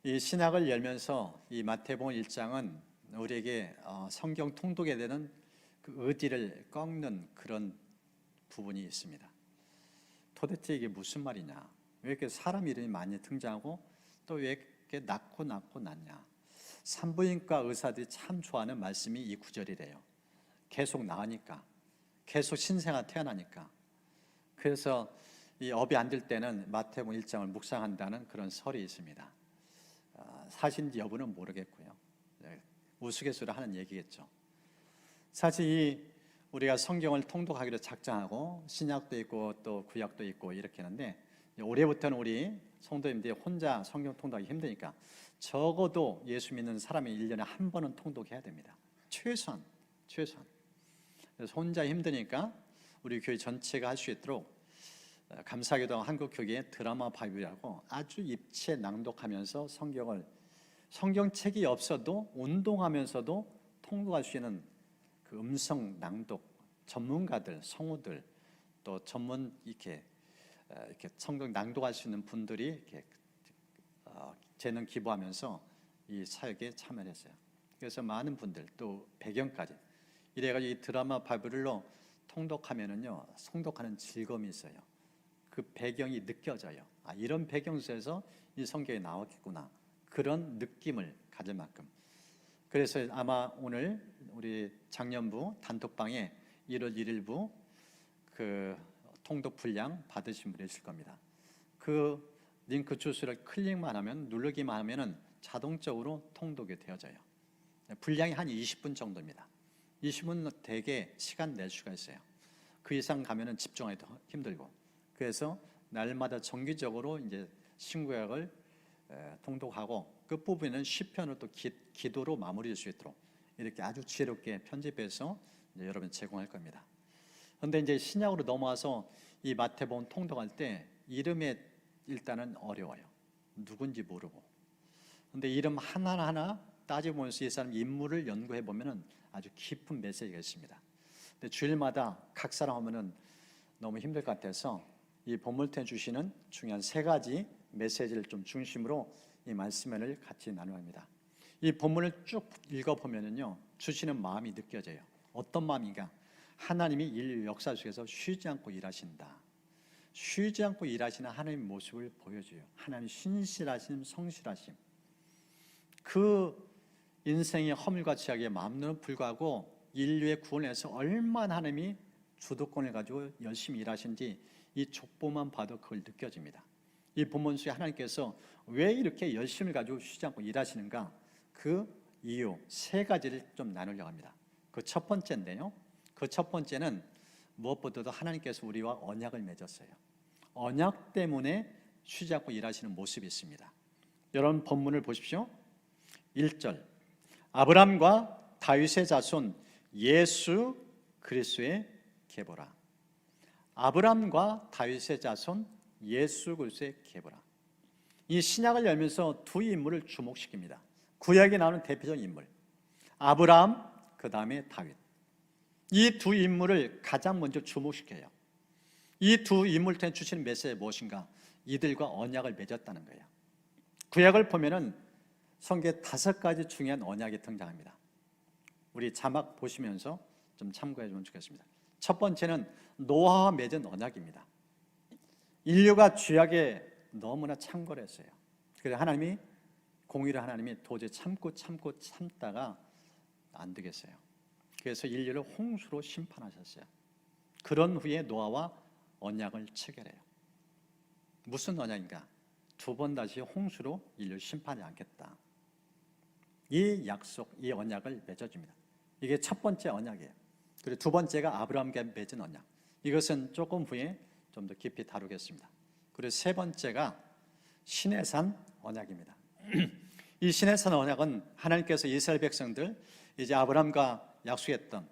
이 신약을 열면서 이 마태복음 1장은 우리에게 성경 통독에 대한 그 의지를 꺾는 그런 부분이 있습니다. 도대체 이게 무슨 말이냐? 왜 이렇게 사람 이름이 많이 등장하고 또 왜 이렇게 낳고 낳냐? 산부인과 의사들이 참 좋아하는 말씀이 이 구절이래요. 계속 나으니까, 계속 신생아 태어나니까. 그래서 이 업이 안 될 때는 마태복음 1장을 묵상한다는 그런 설이 있습니다. 사실인지 여부는 모르겠고요. 우스갯소리 하는 얘기겠죠. 사실 우리가 성경을 통독하기로 작정하고 신약도 있고 또 구약도 있고 이렇게 하는데, 올해부터는 우리 성도님들이 혼자 성경 통독하기 힘드니까 적어도 예수 믿는 사람이 1년에 한 번은 통독해야 됩니다. 최소한. 그래서 혼자 힘드니까 우리 교회 전체가 할 수 있도록 감사하게도 한국교회의 드라마 바이블이라고 아주 입체 낭독하면서 성경책이 없어도 운동하면서도 통독할 수 있는 그 음성 낭독 전문가들, 성우들, 또 전문 이렇게 성경 낭독할 수 있는 분들이 이렇게 재능 기부하면서 이 사역에 참여를 했어요. 그래서 많은 분들 또 배경까지 이래가지고 이 드라마 바이블로 통독하면은요, 성독하는 즐거움이 있어요. 그 배경이 느껴져요. 이런 배경 속에서 이 성경이 나왔겠구나, 그런 느낌을 가질 만큼. 그래서 아마 오늘 우리 작년부 단톡방에 1월 1일부 그 통독 분량 받으신 분이 있을 겁니다. 그 링크 주소를 클릭만 하면, 누르기만 하면은 자동적으로 통독이 되어져요. 분량이 한 20분 정도입니다. 20분 되게 시간 낼 수가 있어요. 그 이상 가면은 집중하기 힘들고. 그래서 날마다 정기적으로 이제 신구약을 통독하고 끝부분에는 시편을 또 기도로 마무리할 수 있도록 이렇게 아주 지혜롭게 편집해서 이제 여러분 제공할 겁니다. 그런데 이제 신약으로 넘어와서 이 마태복음 통독할 때 이름에 일단은 어려워요. 누군지 모르고. 그런데 이름 하나하나 따져보면서 이 사람 인물을 연구해 보면은 아주 깊은 메시지가 있습니다. 근데 주일마다 각 사람 하면은 너무 힘들 것 같아서 이 본문에 주시는 중요한 3가지 메시지를 좀 중심으로 이 말씀을 같이 나누합니다. 이 본문을 쭉 읽어보면요, 주시는 마음이 느껴져요. 어떤 마음인가? 하나님이 인류 역사 속에서 쉬지 않고 일하신다. 쉬지 않고 일하시는 하나님의 모습을 보여줘요. 하나님 신실하심, 성실하심. 그 인생의 허물과 죄악에 마음으로는 불구하고 인류의 구원에서 얼마나 하나님이 주도권을 가지고 열심히 일하신지 이 족보만 봐도 그걸 느껴집니다. 이 본문 속에 하나님께서 왜 이렇게 열심을 가지고 쉬지 않고 일하시는가, 그 이유 3가지를 좀 나누려고 합니다. 그 첫 번째인데요, 그 첫 번째는 무엇보다도 하나님께서 우리와 언약을 맺었어요. 언약 때문에 쉬지 않고 일하시는 모습이 있습니다. 여러분 본문을 보십시오. 1절, 아브람과 다윗의 자손 예수 그리스도의 계보라. 아브람과 다윗의 자손 예수 그리스도의 계보라. 이 신약을 열면서 두 인물을 주목시킵니다. 구약에 나오는 대표적인 인물 아브람, 그 다음에 다윗. 이 두 인물을 가장 먼저 주목시켜요. 이 두 인물 통해 주시는 메시지가 무엇인가? 이들과 언약을 맺었다는 거예요. 구약을 보면은 성경에 5가지 중요한 언약이 등장합니다. 우리 자막 보시면서 좀 참고해 주면 좋겠습니다. 첫 번째는 노아와 맺은 언약입니다. 인류가 죄악에 너무나 창궐했어요. 그래서 하나님이 도저히 참다가 안 되겠어요. 그래서 인류를 홍수로 심판하셨어요. 그런 후에 노아와 언약을 체결해요. 무슨 언약인가? 2번 다시 홍수로 인류를 심판하지 않겠다. 이 약속, 이 언약을 맺어줍니다. 이게 첫 번째 언약이에요. 그리고 2번째가 아브라함과 맺은 언약. 이것은 조금 후에 좀 더 깊이 다루겠습니다. 그리고 3번째가 시내산 언약입니다. 이 시내산 언약은 하나님께서 이스라엘 백성들, 이제 아브라함과 약속했던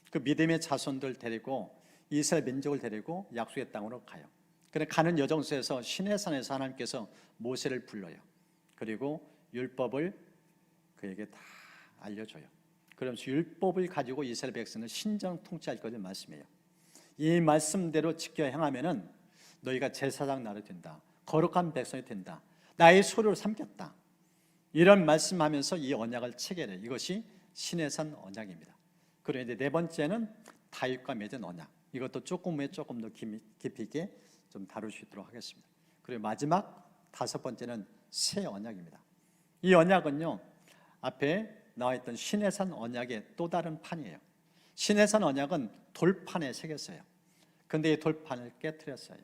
그 믿음의 자손들 데리고 이스라엘 민족을 데리고 약속의 땅으로 가요. 그래 가는 여정 속에서 시내산에서 하나님께서 모세를 불러요. 그리고 율법을 그에게 다 알려줘요. 그러면서 율법을 가지고 이스라엘 백성을 신정 통치할 것을 말씀해요. 이 말씀대로 지켜 행하면은 너희가 제사장 나라가 된다. 거룩한 백성이 된다. 나의 소유를 삼겠다. 이런 말씀하면서 이 언약을 체결해요. 이것이 시내산 언약입니다. 그리고 이제 네 번째는 다윗과 맺은 언약. 이것도 조금 더 깊이 있게 좀 다룰 수 있도록 하겠습니다. 그리고 마지막 다섯 번째는 새 언약입니다. 이 언약은요, 앞에 나와 있던 시내산 언약의 또 다른 판이에요. 시내산 언약은 돌판에 새겼어요. 근데 이 돌판을 깨트렸어요.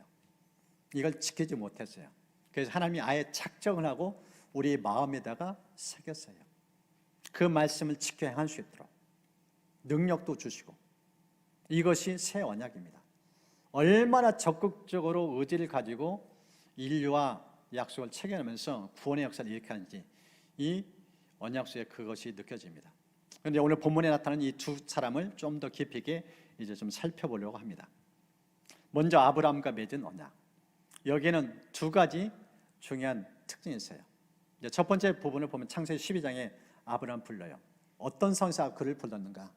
이걸 지키지 못했어요. 그래서 하나님이 아예 작정을 하고 우리 마음에다가 새겼어요. 그 말씀을 지켜 행할 수 있도록 능력도 주시고, 이것이 새 언약입니다. 얼마나 적극적으로 의지를 가지고 인류와 약속을 체결하면서 구원의 역사를 일으키는지 이 언약 속에 그것이 느껴집니다. 그런데 오늘 본문에 나타나는 이 두 사람을 좀 더 깊이 있게 이제 좀 살펴보려고 합니다. 먼저 아브라함과 맺은 언약. 여기에는 두 가지 중요한 특징이 있어요. 이제 첫 번째 부분을 보면 창세기 12장에 아브라함 불러요. 어떤 선사가 그를 불렀는가?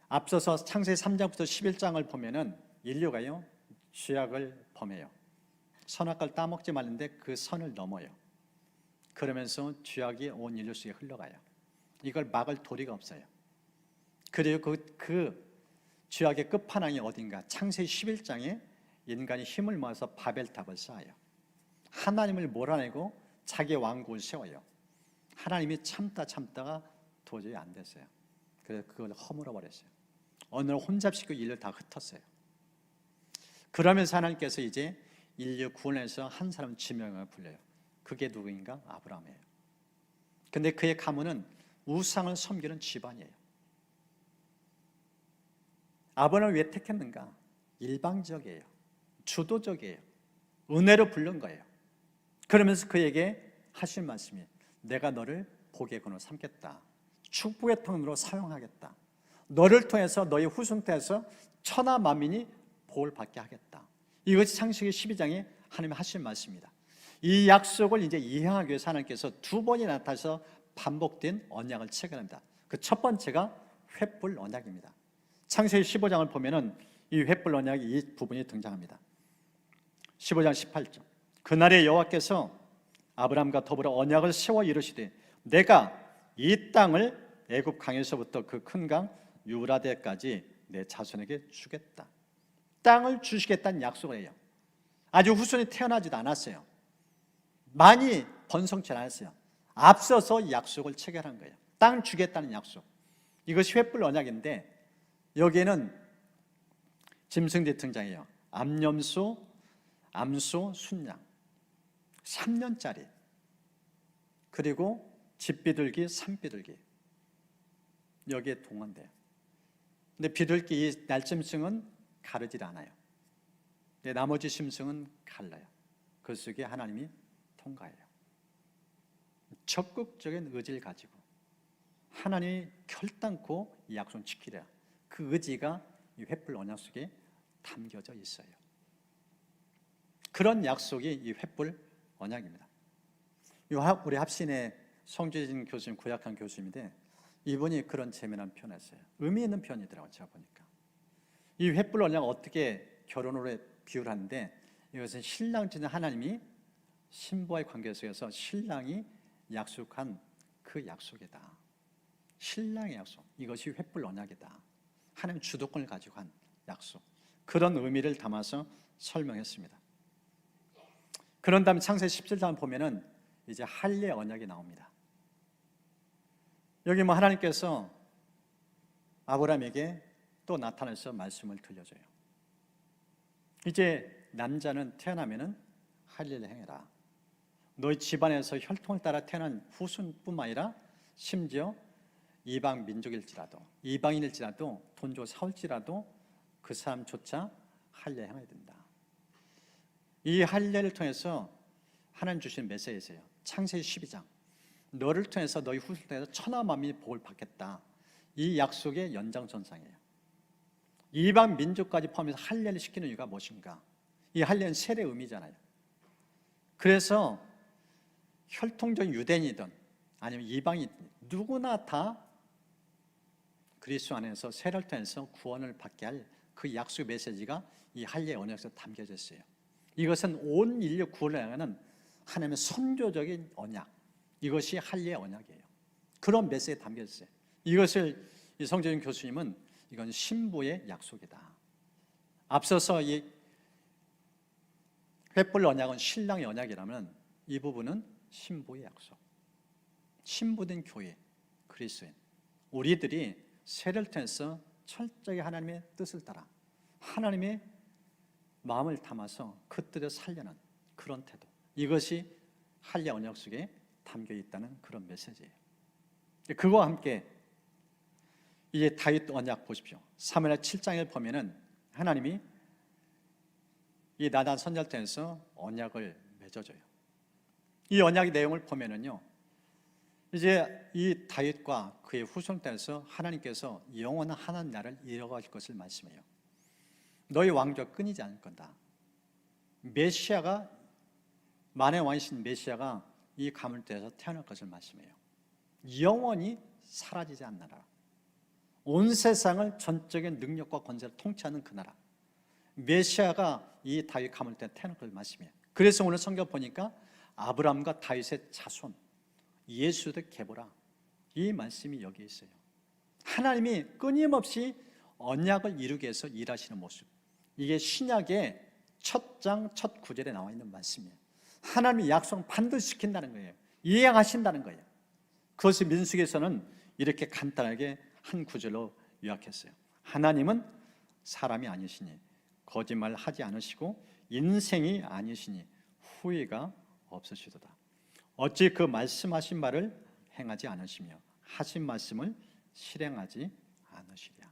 앞서서 창세기 3장부터 11장을 보면은 인류가요, 죄악을 범해요. 선악과를 따먹지 말는데 그 선을 넘어요. 그러면서 죄악이 온 인류 속에 흘러가요. 이걸 막을 도리가 없어요. 그리고 그 죄악의 끝판왕이 어딘가? 창세기 11장에 인간이 힘을 모아서 바벨탑을 쌓아요. 하나님을 몰아내고 자기 왕국을 세워요. 하나님이 참다가 도저히 안 됐어요. 그래서 그걸 허물어 버렸어요. 어느 날 혼잡시키고 인류 다 흩었어요. 그러면서 하나님께서 이제 인류 구원해서 한 사람 지명을 불려요. 그게 누구인가? 아브라함이에요. 근데 그의 가문은 우상을 섬기는 집안이에요. 아브라함을 왜 택했는가? 일방적이에요. 주도적이에요. 은혜로 부른 거예요. 그러면서 그에게 하신 말씀이, 내가 너를 복의 근원으로 삼겠다. 축복의 통로로 사용하겠다. 너를 통해서 너희 후손 통해서 천하 만민이 복을 받게 하겠다. 이것이 창세기 12장에 하나님이 하신 말씀입니다. 이 약속을 이제 이행하기 위해서 하나님께서 두 번이 나타나서 반복된 언약을 체결합니다. 그 첫 번째가 횃불 언약입니다. 창세기 15장을 보면은 이 횃불 언약이 이 부분이 등장합니다. 15장 18절. 그날에 여호와께서 아브라함과 더불어 언약을 세워 이르시되 내가 이 땅을 애굽 강에서부터 그 큰 강 유라데까지 내 자손에게 주겠다. 땅을 주시겠다는 약속을 해요. 아직 후손이 태어나지도 않았어요. 많이 번성치 않았어요. 앞서서 약속을 체결한 거예요. 땅 주겠다는 약속. 이것이 횃불 언약인데 여기에는 짐승들이 등장해요. 암염소, 암소, 순양 3년짜리, 그리고 집비둘기, 산비둘기 여기에 동원돼요. 근데 비둘기 이 날짐승은 가르질 않아요. 근데 나머지 짐승은 갈라요. 그 속에 하나님이 통과해요. 적극적인 의지를 가지고 하나님이 결단코 이 약속을 지키려, 그 의지가 이 횃불 언약 속에 담겨져 있어요. 그런 약속이 이 횃불 언약입니다. 우리 합신의 성주진 교수님, 구약한 교수님인데 이분이 그런 재미난 표현을 했어요. 의미 있는 표현이더라고요. 제가 보니까 이 횃불 언약을 어떻게 결혼으로 비유를 하는데, 이것은 신랑 중에 하나님이 신부와의 관계 속에서 신랑이 약속한 그 약속이다. 신랑의 약속, 이것이 횃불 언약이다. 하나님 주도권을 가지고 한 약속, 그런 의미를 담아서 설명했습니다. 그런 다음에 창세기 17장 보면은 이제 할례 언약이 나옵니다. 여기 하나님께서 아브라함에게 또 나타나서 말씀을 들려줘요. 이제 남자는 태어나면은 할례를 행해라. 너희 집안에서 혈통을 따라 태어난 후손뿐만 아니라 심지어 이방 민족일지라도, 이방인일지라도, 돈 주고 사올지라도 그 사람조차 할례 행해야 된다. 이 할례를 통해서 하나님 주신 메시지예요. 창세기 12장, 너를 통해서 너희 후손을 통해서 천하 만민이 복을 받겠다. 이 약속의 연장선상이에요. 이방 민족까지 포함해서 할례를 시키는 이유가 무엇인가? 이 할례는 세례 의미잖아요. 그래서 혈통적 유대인이든 아니면 이방인이든 누구나 다 그리스도 안에서 세례를 통해서 구원을 받게 할 그 약속 메시지가 이 할례 언약에서 담겨져 있어요. 이것은 온 인류 구원을 향하는 하나님의 선교적인 언약, 이것이 할례의 언약이에요. 그런 메시지에 담겨 있어요. 이것을 이 성재윤 교수님은 이건 신부의 약속이다. 앞서서 이 횃불 언약은 신랑의 언약이라면 이 부분은 신부의 약속. 신부된 교회, 그리스도인 우리들이 세례를 통해서 철저히 하나님의 뜻을 따라 하나님의 마음을 담아서 그 뜻을 살려는 그런 태도, 이것이 할례 언약 속에 담겨 있다는 그런 메시지예요. 그와 함께 이제 다윗 언약 보십시오. 사무엘 7장을 보면은 하나님이 이 나단 선지자를 통해서 언약을 맺어줘요. 이 언약의 내용을 보면은요, 이제 이 다윗과 그의 후손을 통해서 하나님께서 영원한 하나님 나라를 이뤄가실 것을 말씀해요. 너희 왕조가 끊이지 않을 거다. 메시아가, 만의 왕이신 메시아가 이 가문을 통해서 태어날 것을 말씀해요. 영원히 사라지지 않나라. 온 세상을 전적인 능력과 권세를 통치하는 그 나라, 메시아가 이 다윗 가문을 통해 태어날 것을 말씀해요. 그래서 오늘 성경 보니까 아브라함과 다윗의 자손 예수도 계보라, 이 말씀이 여기 있어요. 하나님이 끊임없이 언약을 이루기 위해서 일하시는 모습, 이게 신약의 첫 장 첫 구절에 나와 있는 말씀이에요. 하나님이 약속은 반드시 지킨다는 거예요. 이행하신다는 거예요. 그것을 민수기에서는 이렇게 간단하게 한 구절로 요약했어요. 하나님은 사람이 아니시니 거짓말하지 않으시고 인생이 아니시니 후회가 없으시도다. 어찌 그 말씀하신 말을 행하지 않으시며 하신 말씀을 실행하지 않으시랴.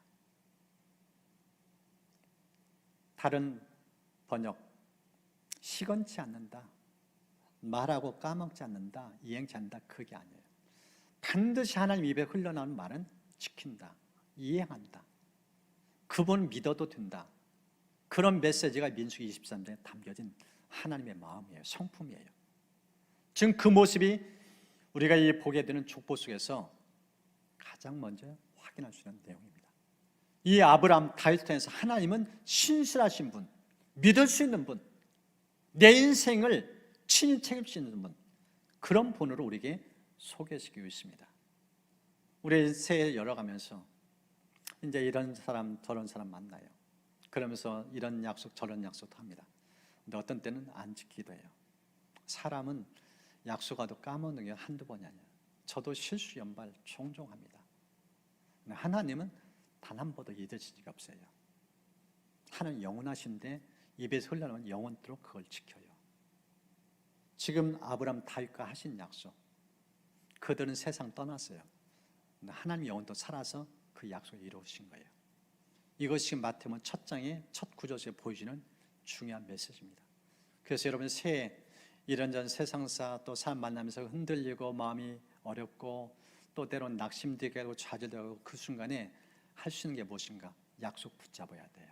다른 번역, 시건치 않는다, 말하고 까먹지 않는다, 이행치 않는다, 그게 아니에요. 반드시 하나님 입에 흘러나오는 말은 지킨다, 이행한다, 그분 믿어도 된다. 그런 메시지가 민수기 23장에 담겨진 하나님의 마음이에요. 성품이에요. 지금 그 모습이 우리가 이 보게 되는 족보 속에서 가장 먼저 확인할 수 있는 내용입니다. 이 아브라함, 다윗을 통해서 하나님은 신실하신 분, 믿을 수 있는 분, 내 인생을 친히 책임지는 분, 그런 분으로 우리에게 소개시키고 있습니다. 우리 새해 열어가면서 이제 이런 사람 저런 사람 만나요. 그러면서 이런 약속 저런 약속도 합니다. 근데 어떤 때는 안 지키기도 해요. 사람은 약속하도 까먹는 게 한두 번이 아니에요. 저도 실수 연발 종종 합니다. 하나님은 단 한 번도 잊으신 적이 없어요. 하나님 영원하신데 입에서 흘러나오면 영원토록 그걸 지켜요. 지금 아브라함 다윗과 하신 약속, 그들은 세상 떠났어요. 하나님 영원토록 살아서 그 약속을 이루신 거예요. 이것이 마태복음 첫 장의 첫 구절에 보여주는 중요한 메시지입니다. 그래서 여러분 새해 이런저런 세상사 또 사람 만나면서 흔들리고 마음이 어렵고 또 때로는 낙심되게 하고 좌절되고 그 순간에 할 수 있는 게 무엇인가? 약속 붙잡아야 돼요.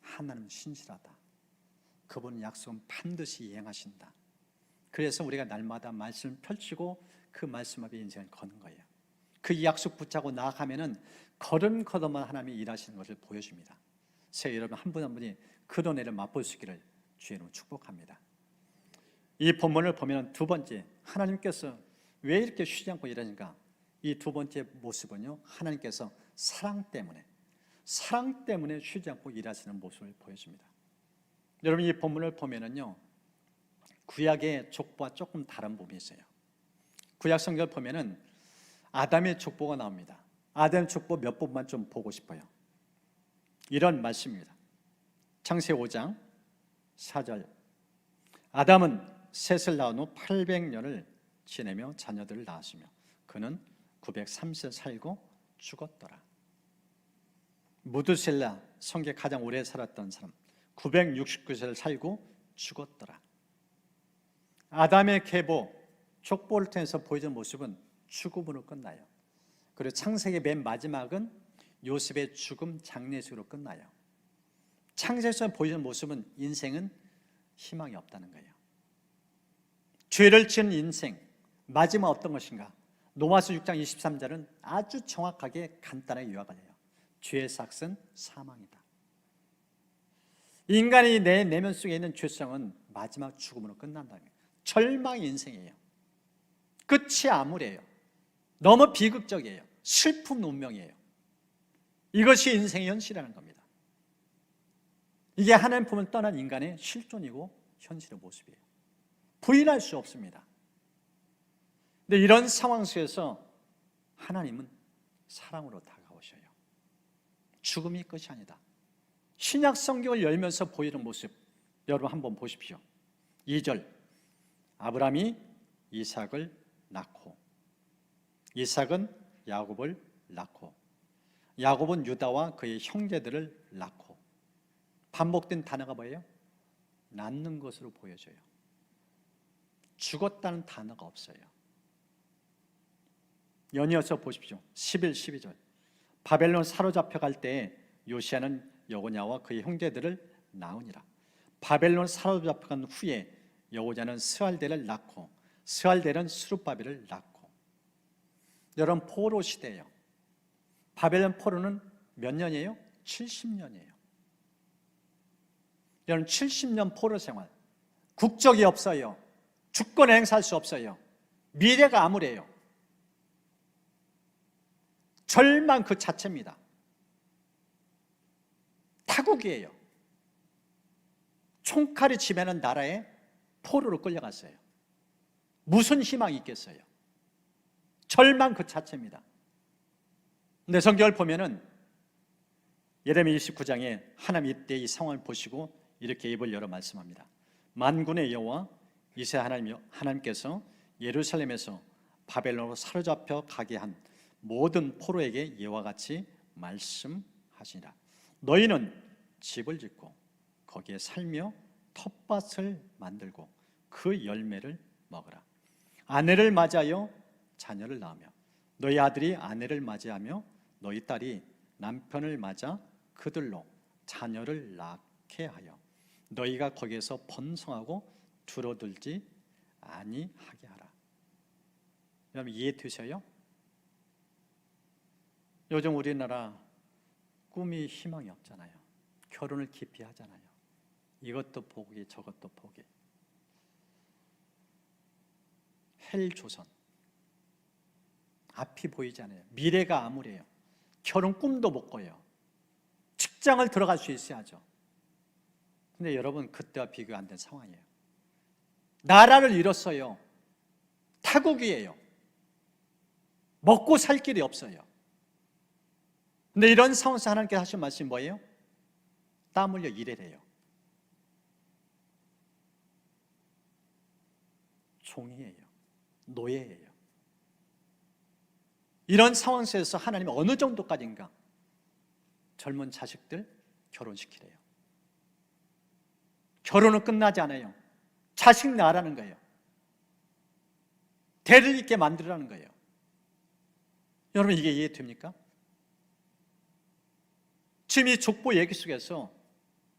하나님은 신실하다. 그분은 약속은 반드시 이행하신다. 그래서 우리가 날마다 말씀을 펼치고 그 말씀 앞에 인생을 거는 거예요. 그 약속 붙잡고 나아가면은 걸음걸음만 하나님이 일하시는 것을 보여줍니다. 새해 여러분 한 분 한 분이 그 은혜를 맛볼 수 있기를 주의 이름으로 축복합니다. 이 본문을 보면 두 번째, 하나님께서 왜 이렇게 쉬지 않고 일하는가? 이 두 번째 모습은요, 하나님께서 사랑 때문에 쉬지 않고 일하시는 모습을 보여줍니다. 여러분 이 본문을 보면은요, 구약의 족보와 조금 다른 부분이 있어요. 구약 성경을 보면은 아담의 족보가 나옵니다. 아담의 족보 몇 부분만 좀 보고 싶어요. 이런 말씀입니다. 창세기 5장 4절, 아담은 셋을 낳은 후 800년을 지내며 자녀들을 낳았으며 그는 930세 살고 죽었더라. 무두셀라, 성경에 가장 오래 살았던 사람, 969세를 살고 죽었더라. 아담의 계보, 족보를 통해서 보여준 모습은 죽음으로 끝나요. 그리고 창세기 맨 마지막은 요셉의 죽음 장례식으로 끝나요. 창세기에서 보여준 모습은 인생은 희망이 없다는 거예요. 죄를 지은 인생, 마지막 어떤 것인가? 로마서 6장 23절은 아주 정확하게 간단하게 요약을 해요. 죄의 삭은 사망이다. 인간이 내 내면 속에 있는 죄성은 마지막 죽음으로 끝난다는 거예요. 절망의 인생이에요. 끝이 암울해요. 너무 비극적이에요. 슬픈 운명이에요. 이것이 인생의 현실이라는 겁니다. 이게 하나님 품을 떠난 인간의 실존이고 현실의 모습이에요. 부인할 수 없습니다. 근데 이런 상황 속에서 하나님은 사랑으로 다가오셔요. 죽음이 끝이 아니다. 신약 성경을 열면서 보이는 모습 여러분 한번 보십시오. 2절 아브라함이 이삭을 낳고 이삭은 야곱을 낳고 야곱은 유다와 그의 형제들을 낳고 반복된 단어가 뭐예요? 낳는 것으로 보여져요. 죽었다는 단어가 없어요. 연이어서 보십시오. 11, 12절 바벨론 사로잡혀 갈 때에 요시야는 여고냐와 그의 형제들을 낳으니라. 바벨론 사로잡혀 간 후에 여고냐는 스알델을 낳고 스알델은 스룹바벨을 낳고. 여러분 포로 시대예요. 바벨론 포로는 몇 년이에요? 70년이에요. 여러분 70년 포로 생활, 국적이 없어요. 주권을 행사할 수 없어요. 미래가 암울해요. 절망 그 자체입니다. 타국이에요. 총칼이 지배하는 나라에 포로로 끌려갔어요. 무슨 희망이 있겠어요? 절망 그 자체입니다. 근데 성경을 보면은 예레미야 29장에 하나님 이때 이 상황을 보시고 이렇게 입을 열어 말씀합니다. 만군의 여호와 이스라엘 하나님께서 예루살렘에서 바벨론으로 사로잡혀 가게 한 모든 포로에게 이와 같이 말씀하시니라. 너희는 집을 짓고 거기에 살며 텃밭을 만들고 그 열매를 먹으라. 아내를 맞이하여 자녀를 낳으며 너희 아들이 아내를 맞이하며 너희 딸이 남편을 맞아 그들로 자녀를 낳게 하여 너희가 거기에서 번성하고 줄어들지 아니하게 하라. 여러분 이해되셔요? 요즘 우리나라 꿈이 희망이 없잖아요. 결혼을 깊이 하잖아요. 이것도 포기 저것도 포기. 헬조선 앞이 보이지 않아요. 미래가 암울해요. 결혼 꿈도 못 꿔요. 직장을 들어갈 수 있어야죠. 근데 여러분 그때와 비교 안 된 상황이에요. 나라를 잃었어요. 타국이에요. 먹고 살 길이 없어요. 근데 이런 상황에서 하나님께서 하신 말씀이 뭐예요? 땀 흘려 일해래요. 종이에요. 노예예요. 이런 상황 속에서 하나님이 어느 정도까지인가 젊은 자식들 결혼시키래요. 결혼은 끝나지 않아요. 자식 낳으라는 거예요. 대를 잇게 만들라는 거예요. 여러분 이게 이해됩니까? 지금 이 족보 얘기 속에서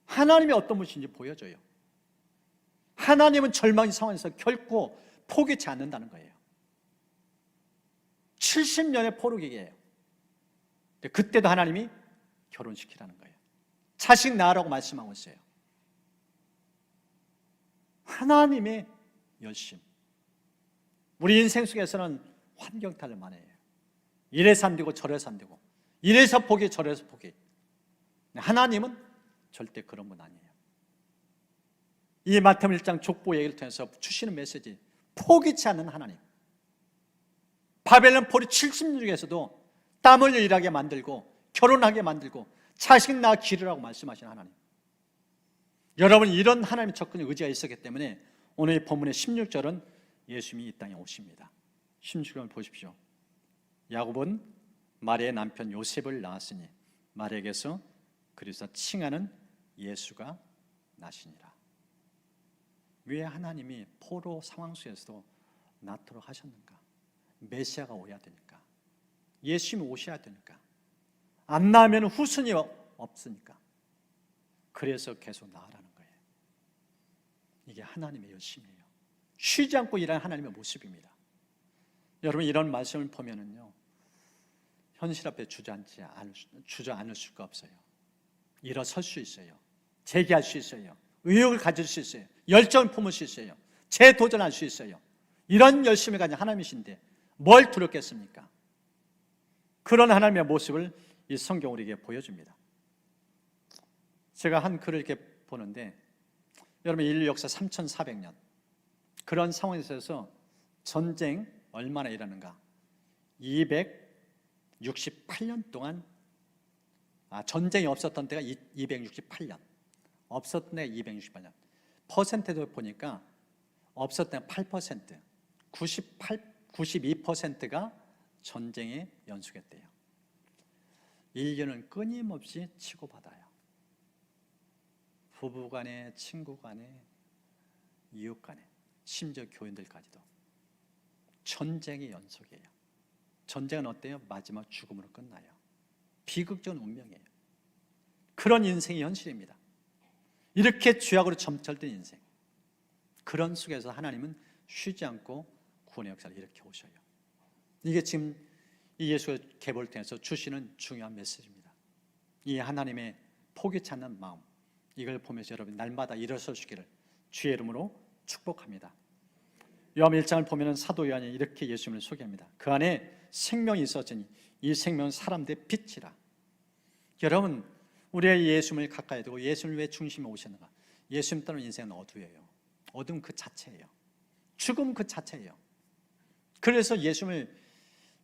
하나님이 어떤 분인지 보여줘요. 하나님은 절망의 상황에서 결코 포기치 않는다는 거예요. 70년의 포로기계예요. 그때도 하나님이 결혼시키라는 거예요. 자식 낳으라고 말씀하고 있어요. 하나님의 열심. 우리 인생 속에서는 환경탈을 많이 해요. 이래서 안 되고 저래서 안 되고 이래서 포기 저래서 포기. 하나님은 절대 그런 분 아니에요. 이 마태복음 1장 족보 얘기를 통해서 주시는 메시지, 포기치 않는 하나님. 바벨론 포로 70년 중에서도 땀 흘려 일하게 만들고 결혼하게 만들고 자식 낳아 기르라고 말씀하신 하나님. 여러분 이런 하나님의 접근의 의지가 있었기 때문에 오늘 이 본문의 16절은 예수님이 이 땅에 오십니다. 16절 보십시오. 야곱은 마리아의 남편 요셉을 낳았으니 마리아에게서 그리스도 칭하는 예수가 나시니라. 왜 하나님이 포로 상황 속에서도 낳도록 하셨는가? 메시아가 오야 되니까. 예수님이 오셔야 되니까. 안 낳으면 후손이 없으니까. 그래서 계속 낳으라는 거예요. 이게 하나님의 열심이에요. 쉬지 않고 일하는 하나님의 모습입니다. 여러분 이런 말씀을 보면은요, 현실 앞에 주저앉을 수가 없어요. 일어설 수 있어요. 재기할 수 있어요. 의욕을 가질 수 있어요. 열정을 품을 수 있어요. 재도전할 수 있어요. 이런 열심을 가진 하나님이신데 뭘 두렵겠습니까? 그런 하나님의 모습을 이 성경 우리에게 보여줍니다. 제가 한 글을 이렇게 보는데, 여러분 인류 역사 3,400년 그런 상황에서 전쟁 얼마나 일하는가? 268년 동안, 전쟁이 없었던 때가 268년, 없었던 때가 268년. 퍼센트도 보니까 없었던 때가 8%, 92%가 전쟁에 연수했대요. 인류는 끊임없이 치고받아요. 부부간에, 친구간에, 이웃간에, 심지어 교인들까지도 전쟁의 연속이에요. 전쟁은 어때요? 마지막 죽음으로 끝나요. 비극적인 운명이에요. 그런 인생이 현실입니다. 이렇게 죄악으로 점철된 인생, 그런 속에서 하나님은 쉬지 않고 구원의 역사를 일으켜 오셔요. 이게 지금 이 예수의 계보를 통해서 주시는 중요한 메시지입니다. 이 하나님의 포기치 않는 마음, 이걸 보면서 여러분 날마다 일어서시기를 주의 이름으로 축복합니다. 요한 1장을 보면 사도 요한이 이렇게 예수님을 소개합니다. 그 안에 생명이 있었으니 이 생명은 사람들의 빛이라. 여러분, 우리가 예수님을 가까이 두고 예수님을 왜 중심에 오셨는가? 예수님 따르는 인생은 어두워요. 어둠 그 자체예요. 죽음 그 자체예요. 그래서 예수님을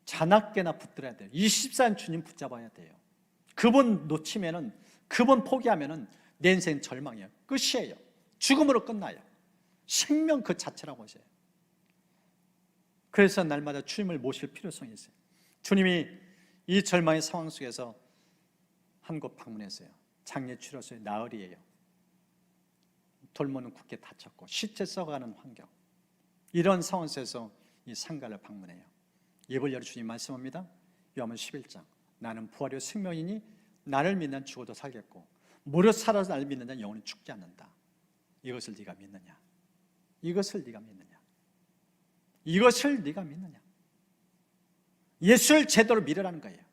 자나깨나 붙들어야 돼요. 24년 주님 붙잡아야 돼요. 그분 놓치면은, 그분 포기하면은 내 인생 절망이에요. 끝이에요. 죽음으로 끝나요. 생명 그 자체라고 하세요. 그래서 날마다 주님을 모실 필요성이 있어요. 주님이 이 절망의 상황 속에서 한 곳 방문했어요. 장례 치렀어요. 나흘이에요. 돌문은 굳게 닫혔고 시체 썩어가는 환경, 이런 상황 속에서 이 상가를 방문해요. 입을 열어 주님 말씀합니다. 요한복음 11장, 나는 부활이요 생명이니 나를 믿는 죽어도 살겠고 무릇 살아서 나를 믿는 자는 영원히 죽지 않는다. 이것을 네가 믿느냐? 이것을 네가 믿느냐? 이것을 네가 믿느냐? 예수를 제대로 믿으라는 거예요.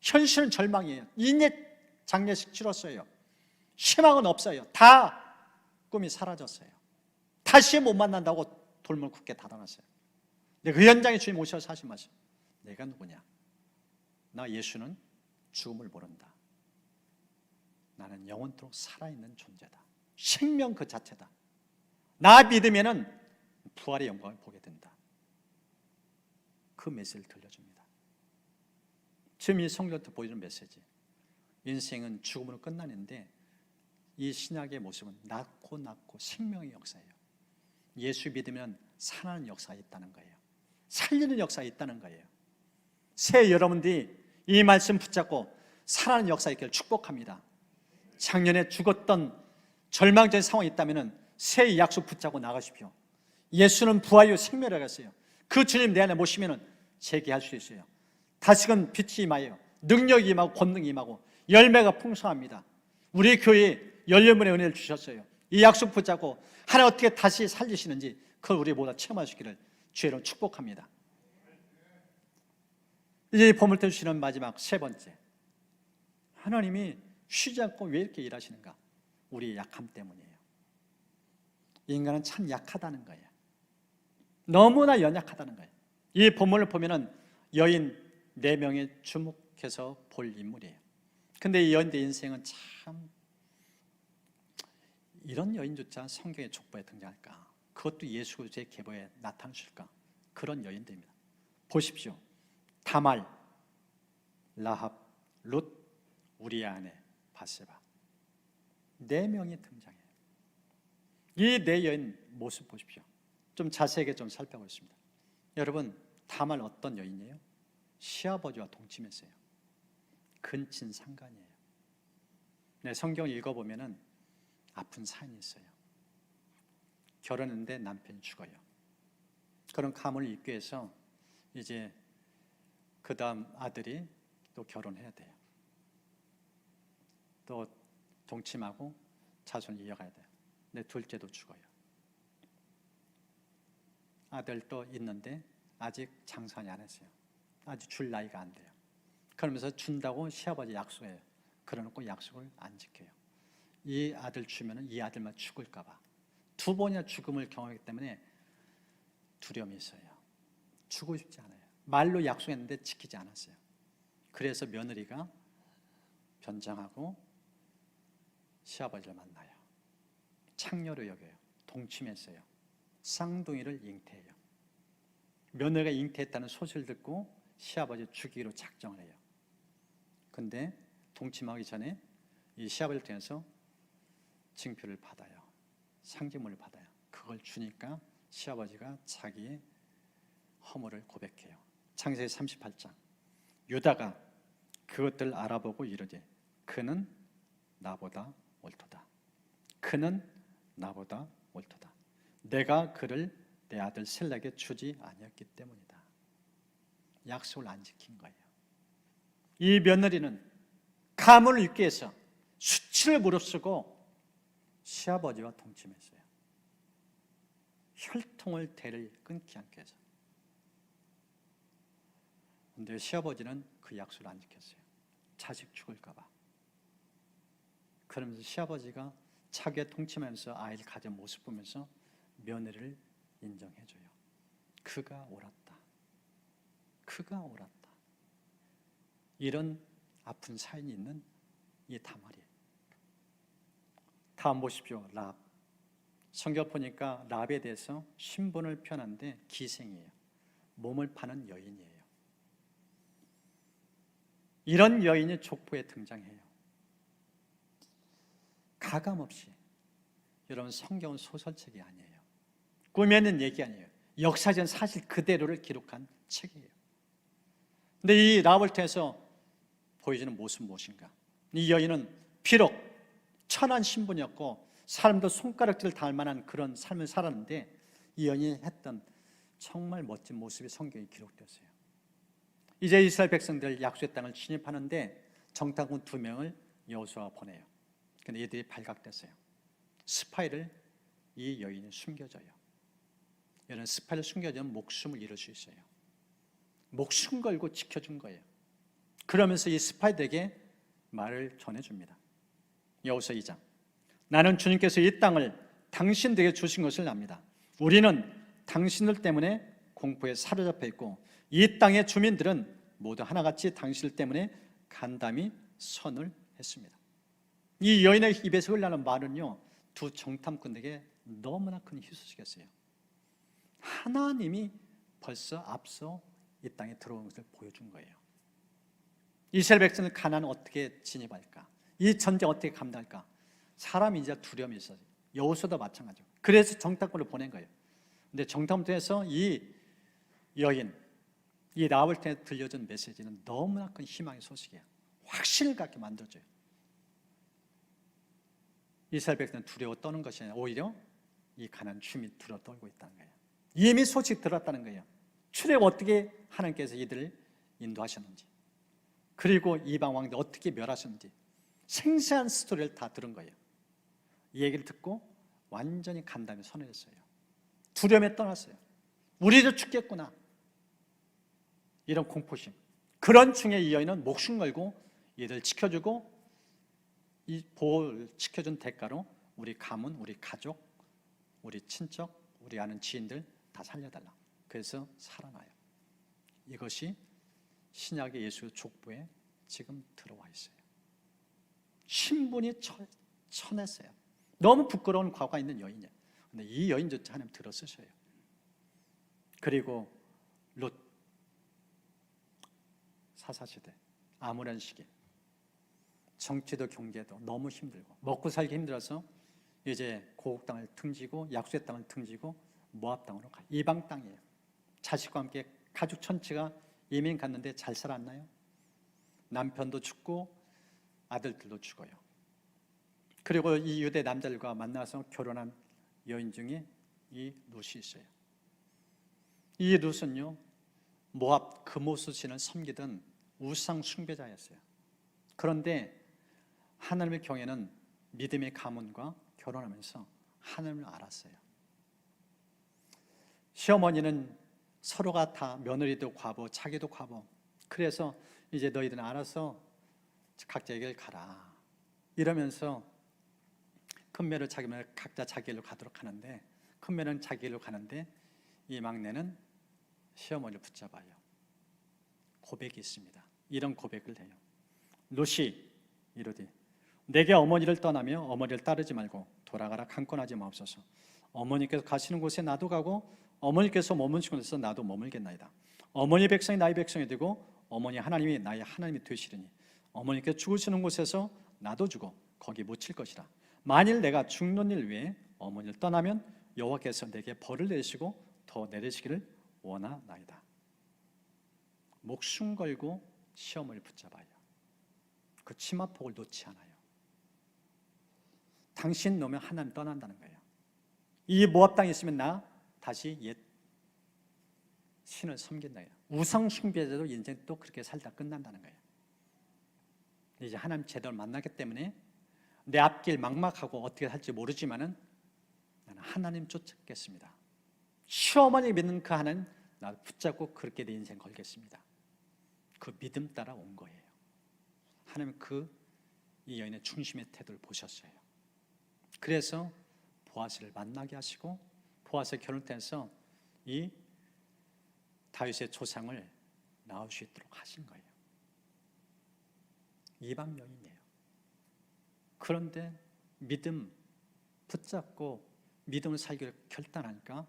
현실은 절망이에요. 이제 장례식 치렀어요. 희망은 없어요. 다 꿈이 사라졌어요. 다시 못 만난다고 돌문을 굳게 닫아놨어요. 근데 그 현장에 주님 오셔서 하신 말씀, 내가 누구냐? 나 예수는 죽음을 모른다. 나는 영원토록 살아있는 존재다. 생명 그 자체다. 나 믿으면은 부활의 영광을 보게 된다. 그 메시지를 들려줍니다. 지금 이 성경부터 보여주는 메시지, 인생은 죽음으로 끝나는데 이 신약의 모습은 낳고 생명의 역사예요. 예수 믿으면 살아나는 역사가 있다는 거예요. 살리는 역사가 있다는 거예요. 새 여러분들이 이 말씀 붙잡고 살아나는 역사 있기를 축복합니다. 작년에 죽었던 절망적인 상황이 있다면 새 약속 붙잡고 나가십시오. 예수는 부활이요 생명이라고 했어요. 그 주님 내 안에 모시면 재기할 수 있어요. 다시금 빛이 임하여 능력이 임하고 권능이 임하고 열매가 풍성합니다. 우리 교회에 열려문의 은혜를 주셨어요. 이 약속 붙잡고 하나님 어떻게 다시 살리시는지 그걸 우리 모두 체험하시기를 주의로 축복합니다. 이제 보물 주시는 마지막 세 번째, 하나님이 쉬지 않고 왜 이렇게 일하시는가? 우리의 약함 때문이에요. 인간은 참 약하다는 거예요. 너무나 연약하다는 거예요. 이 본문을 보면은 여인 4명에 주목해서 볼 인물이에요. 근데 이 여인의 인생은 참, 이런 여인조차 성경의 족보에 등장할까? 그것도 예수 그리스도의 계보에 나타나실까? 그런 여인들입니다. 보십시오. 다말, 라합, 룻, 우리의 아내 바세바, 4명이 등장해요. 이 4여인 모습 보십시오. 좀 자세하게 좀 살펴보겠습니다. 여러분, 다말 어떤 여인이에요? 시아버지와 동침했어요. 근친 상간이에요. 네, 성경 읽어보면은 아픈 사연이 있어요. 결혼했는데 남편이 죽어요. 그런 가문을 잇기 위해서 이제 그 다음 아들이 또 결혼해야 돼요. 또 동침하고 자손을 이어가야 돼요. 근데 둘째도 죽어요. 아들도 있는데 아직 장사는 안 했어요. 아직 줄 나이가 안 돼요. 그러면서 준다고 시아버지 약속해요. 그러놓고 약속을 안 지켜요. 이 아들 주면은 이 아들만 죽을까 봐. 2번이나 죽음을 경험하기 때문에 두려움이 있어요. 주고 싶지 않아요. 말로 약속했는데 지키지 않았어요. 그래서 며느리가 변장하고 시아버지를 만나요. 창녀로 여겨요. 동침했어요. 쌍둥이를 잉태해요. 며느리가 잉태했다는 소식을 듣고 시아버지 죽이기로 작정을 해요. 근데 동침하기 전에 이 시아버지를 통해서 징표를 받아요. 상징물을 받아요. 그걸 주니까 시아버지가 자기의 허물을 고백해요. 창세기 38장. 유다가 그것들을 알아보고 이르되 그는 나보다 옳도다. 그는 나보다 옳도다. 내가 그를 내 아들 셀렉에 주지 아니었기 때문이다. 약속을 안 지킨 거예요. 이 며느리는 가문을 잇기 위해서 수치를 무릅쓰고 시아버지와 동침했어요. 혈통을 대를 끊기 않기 위해서. 그런데 시아버지는 그 약속을 안 지켰어요. 자식 죽을까 봐. 그러면서 시아버지가 자기가 동침하면서 아이를 가진 모습 보면서 며느리를 인정해줘요. 그가 옳았다. 그가 옳았다. 이런 아픈 사연이 있는 이 다말이에요. 다음 보십시오. 랍. 성경 보니까 랍에 대해서 신분을 표현하는데 기생이에요. 몸을 파는 여인이에요. 이런 여인이 족보에 등장해요. 가감없이. 여러분, 성경은 소설책이 아니에요. 꾸며낸 얘기 아니에요. 역사적 사실 그대로를 기록한 책이에요. 근데 이 랍을 통해서 보여지는 모습은 무엇인가? 이 여인은 비록 천한 신분이었고 사람도 손가락질 닿을 만한 그런 삶을 살았는데 이 여인이 했던 정말 멋진 모습이 성경에 기록되었어요. 이제 이스라엘 백성들 약속의 땅을 진입하는데 정탐꾼 2명을 여호수아가 보내요. 근데 얘들이 발각됐어요. 스파이를 이 여인이 숨겨줘요. 이런 스파이를 숨겨주면 목숨을 잃을 수 있어요. 목숨 걸고 지켜준 거예요. 그러면서 이 스파이들에게 말을 전해줍니다. 여호수아 2장. 나는 주님께서 이 땅을 당신들에게 주신 것을 압니다. 우리는 당신들 때문에 공포에 사로잡혀 있고 이 땅의 주민들은 모두 하나같이 당신들 때문에 간담이 선을 했습니다. 이 여인의 입에서 흘러나는 말은요, 두 정탐꾼에게 너무나 큰 희소식이었어요. 하나님이 벌써 앞서 이 땅에 들어온 것을 보여준 거예요. 이스라엘 백성을 가나안을 어떻게 진입할까? 이 전쟁 어떻게 감당할까? 사람이 이제 두려움이 있어요. 여호수아도 마찬가지고. 그래서 정탐꾼을 보낸 거예요. 근데 정탐꾼에서 이 여인, 이 랍을 통해 들려준 메시지는 너무나 큰 희망의 소식이에요. 확신을 갖게 만들어줘요. 이스라엘 백성은 두려워 떠는 것이 아니라 오히려 이 가나안 주민이 두려워 떨고 있다는 거예요. 이미 소식 들었다는 거예요. 출애굽 어떻게 하나님께서 이들을 인도하셨는지, 그리고 이방 왕들 어떻게 멸하셨는지 생생한 스토리를 다 들은 거예요. 이 얘기를 듣고 완전히 간담이 선회했어요. 두려움에 떠났어요. 우리도 죽겠구나, 이런 공포심. 그런 중에 이 여인은 목숨 걸고 이들 지켜주고, 이 보호를 지켜준 대가로 우리 가문, 우리 가족, 우리 친척, 우리 아는 지인들 다 살려달라. 그래서 살아나요. 이것이 신약의 예수 족보에 지금 들어와 있어요. 신분이 천했어요. 너무 부끄러운 과거가 있는 여인이에요. 근데 이 여인조차 하나님 들어쓰셔요. 그리고 롯, 사사시대, 아무런 시기, 정치도 경제도 너무 힘들고 먹고 살기 힘들어서 이제 고국 땅을 등지고 약속의 땅을 등지고 모압 땅으로 가요. 이방 땅이에요. 자식과 함께 가족 전체가 이민 갔는데 잘 살았나요? 남편도 죽고 아들들도 죽어요. 그리고 이 유대 남자들과 만나서 결혼한 여인 중에 이 룻이 있어요. 이 룻은요, 모압 금오수신을 섬기던 우상 숭배자였어요. 그런데 하나님의 경외는 믿음의 가문과 결혼하면서 하나님을 알았어요. 시어머니는 서로가 다 며느리도 과부, 자기도 과부. 그래서 이제 너희들은 알아서 각자 길 가라, 이러면서 큰매를 자기 매 각자 자기 길로 가도록 하는데, 큰매는 자기 길로 가는데 이 막내는 시어머니를 붙잡아요. 고백이 있습니다. 이런 고백을 해요. 롯이 이르되 내게 어머니를 떠나며 어머니를 따르지 말고 돌아가라 강권하지 마옵소서. 어머니께서 가시는 곳에 나도 가고 어머니께서 머무시는 곳에서 나도 머물겠나이다. 어머니 백성이 나의 백성이 되고 어머니 하나님이 나의 하나님이 되시리니 어머니께서 죽으시는 곳에서 나도 죽어 거기 묻힐 것이라. 만일 내가 죽는 일 위에 어머니를 떠나면 여호와께서 내게 벌을 내리시고 더 내리시기를 원하나이다. 목숨 걸고 시어머니를 붙잡아요. 그 치마폭을 놓지 않아요. 당신 놓으면 하나님 떠난다는 거예요. 이 모압 땅에 있으면 나 다시 옛 신을 섬긴다. 우상 숭배자도 인생 또 그렇게 살다 끝난다는 거예요. 이제 하나님 제대로 만나기 때문에 내 앞길 막막하고 어떻게 할지 모르지만은 나는 하나님 쫓겠습니다. 시어머니 믿는 그 하나님 나를 붙잡고 그렇게 내 인생 걸겠습니다. 그 믿음 따라 온 거예요. 하나님 이 여인의 중심의 태도를 보셨어요. 그래서 보아스를 만나게 하시고 보아스의 결혼을 통해서 이 다윗의 조상을 낳을 수 있도록 하신 거예요. 이방 여인이에요. 그런데 믿음 붙잡고 믿음을 살기를 결단하니까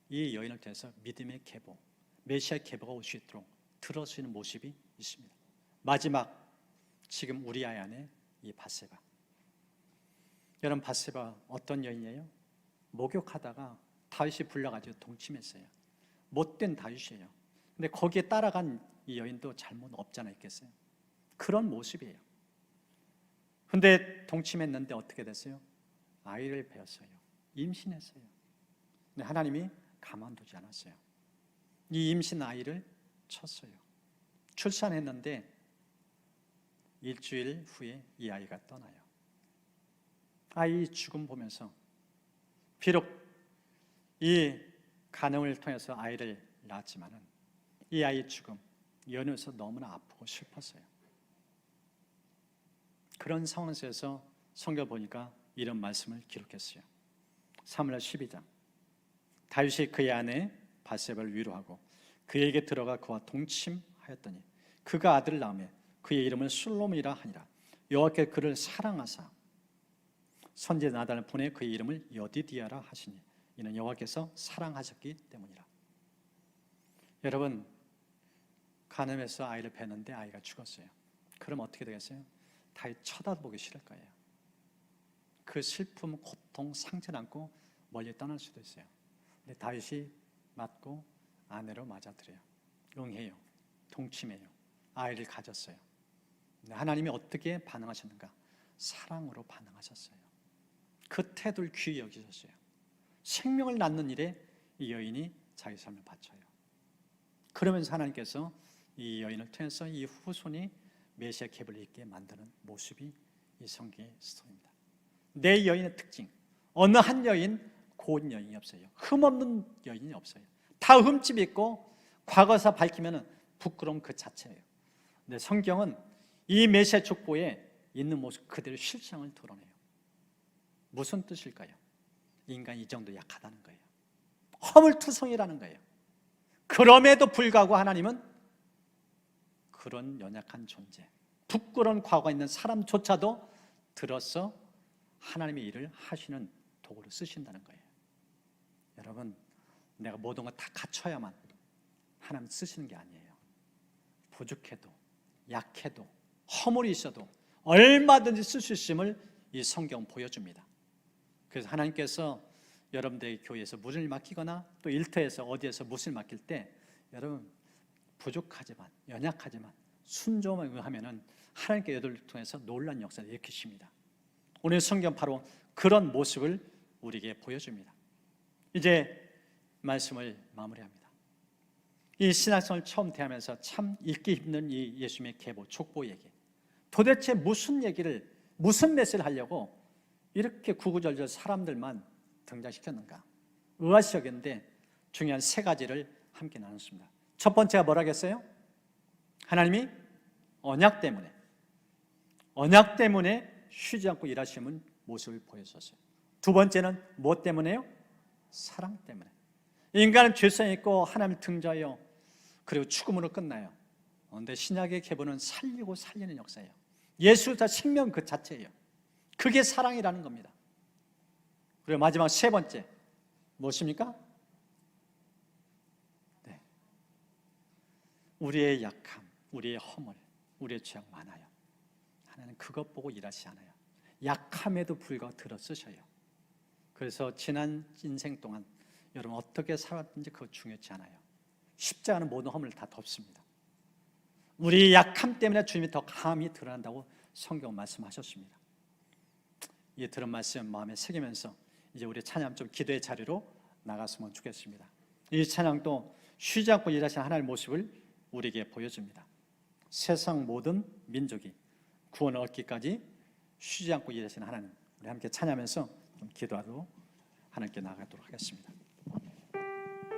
이 여인을 통해서 믿음의 계보, 메시아의 계보가 올 수 있도록 들어서는 모습이 있습니다. 마지막 지금 우리아의 아내 이 밧세바. 여러분 밧세바 어떤 여인이에요? 목욕하다가 다윗이 불러가지고 동침했어요. 못된 다윗이에요. 근데 거기에 따라간 이 여인도 잘못 없잖아 있겠어요. 그런 모습이에요. 근데 동침했는데 어떻게 됐어요? 아이를 배웠어요. 임신했어요. 근데 하나님이 가만두지 않았어요. 이 임신 아이를 쳤어요. 출산했는데 일주일 후에 이 아이가 떠나요. 아이 죽음 보면서 비록 이 간음을 통해서 아이를 낳았지만은 이 아이의 죽음 연에서 너무나 아프고 슬펐어요. 그런 상황 속에서 성경 보니까 이런 말씀을 기록했어요. 사무엘 12장. 다윗이 그의 아내 밧세바를 위로하고 그에게 들어가 그와 동침하였더니 그가 아들을 낳으며 그의 이름을 솔로몬이라 하니라. 여호와께서 그를 사랑하사 선지자 나단을 보내 그의 이름을 여디디아라 하시니 이는 여호와께서 사랑하셨기 때문이라. 여러분 간음해서 아이를 뵀는데 아이가 죽었어요. 그럼 어떻게 되겠어요? 다윗 쳐다보기 싫을 거예요. 그 슬픔, 고통, 상처를 안고 멀리 떠날 수도 있어요. 근데 다윗이 맞고 아내로 맞아들여요. 응해요. 동침해요. 아이를 가졌어요. 근데 하나님이 어떻게 반응하셨는가? 사랑으로 반응하셨어요. 그 태도를 귀히 여기셨어요. 생명을 낳는 일에 이 여인이 자기 삶을 바쳐요. 그러면서 하나님께서 이 여인을 통해서 이 후손이 메시아 계보를 있게 만드는 모습이 이 성경의 스토리입니다. 내 여인의 특징, 어느 한 여인 고운 여인이 없어요. 흠없는 여인이 없어요. 다 흠집이 있고 과거사 밝히면 부끄러움 그 자체예요. 근데 성경은 이 메시아 족보에 있는 모습 그대로 실상을 드러내요. 무슨 뜻일까요? 인간이 이 정도 약하다는 거예요. 허물투성이라는 거예요. 그럼에도 불구하고 하나님은 그런 연약한 존재, 부끄러운 과거가 있는 사람조차도 들어서 하나님의 일을 하시는 도구로 쓰신다는 거예요. 여러분, 내가 모든 걸 다 갖춰야만 하나님 쓰시는 게 아니에요. 부족해도, 약해도, 허물이 있어도 얼마든지 쓸 수 있음을 이 성경은 보여줍니다. 그래서 하나님께서 여러분들의 교회에서 무엇을 맡기거나 또 일터에서 어디에서 무엇을 맡길 때 여러분 부족하지만 연약하지만 순종을 응하면은 하나님께 여러분을 통해서 놀라운 역사를 일으키십니다. 오늘 성경 바로 그런 모습을 우리에게 보여줍니다. 이제 말씀을 마무리합니다. 이 신학성을 처음 대하면서 참 읽기 힘든 이 예수님의 계보, 족보 얘기, 도대체 무슨 얘기를, 무슨 메시지를 하려고 이렇게 구구절절 사람들만 등장시켰는가 의아시하겠는데 중요한 세 가지를 함께 나눴습니다. 첫 번째가 뭐라겠어요? 하나님이 언약 때문에 쉬지 않고 일하시는 모습을 보여줬어요. 두 번째는 무엇 때문에요? 사랑 때문에. 인간은 죄성이 있고 하나님을 등져요. 그리고 죽음으로 끝나요. 그런데 신약의 계보는 살리고 살리는 역사예요. 예수 다 생명 그 자체예요. 그게 사랑이라는 겁니다. 그리고 마지막 세 번째 무엇입니까? 네. 우리의 약함, 우리의 허물, 우리의 죄악 많아요. 하나님은 그것 보고 일하시지 않아요. 약함에도 불구하고 들어쓰셔요. 그래서 지난 인생 동안 여러분 어떻게 살았든지 그거 중요치 않아요. 십자가는 모든 허물을 다 덮습니다. 우리 약함 때문에 주님이 더 감히 드러난다고 성경 말씀하셨습니다. 이 들은 말씀 마음에 새기면서 이제 우리 찬양 좀 기도의 자리로 나갔으면 좋겠습니다. 이 찬양도 쉬지 않고 일하시는 하나님의 모습을 우리에게 보여줍니다. 세상 모든 민족이 구원을 얻기까지 쉬지 않고 일하시는 하나님, 우리 함께 찬양하면서 좀 기도하도록 하나님께 나가도록 하겠습니다.